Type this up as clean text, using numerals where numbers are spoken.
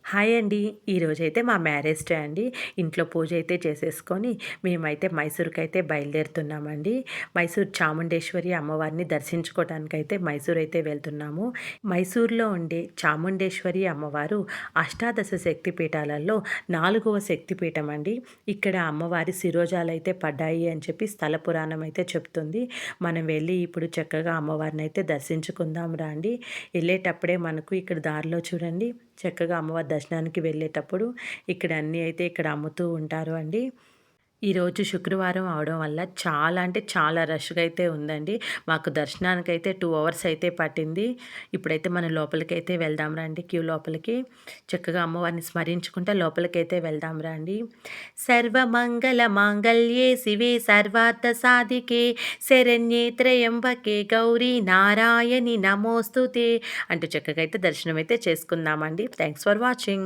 Hi అండి. ఈరోజైతే మా మ్యారేజ్ డే అండి. ఇంట్లో పూజ అయితే చేసేసుకొని మేమైతే మైసూర్‌కైతే బయలుదేరుతున్నామండి. మైసూర్ చాముండేశ్వరి అమ్మవారిని దర్శించుకోవటానికైతే మైసూర్ అయితే వెళ్తున్నాము. మైసూర్‌లో ఉండే చాముండేశ్వరి అమ్మవారు అష్టాదశ శక్తి పీఠాలలో 4వ శక్తి పీఠం అండి. ఇక్కడ అమ్మవారి శిరోజాలైతే పడ్డాయి అని చెప్పి స్థల పురాణం అయితే చెప్తుంది. మనం వెళ్ళి ఇప్పుడు చక్కగా అమ్మవారిని అయితే దర్శించుకుందాం రండి. ఎళ్ళేటప్పుడే మనకు ఇక్కడ దారిలో చూడండి చక్కగా అమ్మవారి దర్శనానికి వెళ్ళేటప్పుడు ఇక్కడ అన్నీ అయితే ఇక్కడ అమ్ముతూ ఉంటారు అండి. ఈరోజు శుక్రవారం అవడం వల్ల చాలా అంటే చాలా రష్‌గా అయితే ఉందండి. మాకు దర్శనానికైతే 2 అవర్స్ అయితే పట్టింది. ఇప్పుడైతే మనం లోపలికైతే వెళ్దాం రండి క్యూ లోపలికి. చక్కగా అమ్మవారిని స్మరించుకుంటా లోపలికైతే వెళ్దాం రండి. సర్వమంగళ మాంగళ్యే శివే సర్వార్థ సాధికే శరణ్యే త్రయంబకే గౌరీ నారాయణి నమోస్తుతే అంటూ చక్కగా అయితే దర్శనం అయితే చేసుకుందామండి. Thanks for watching.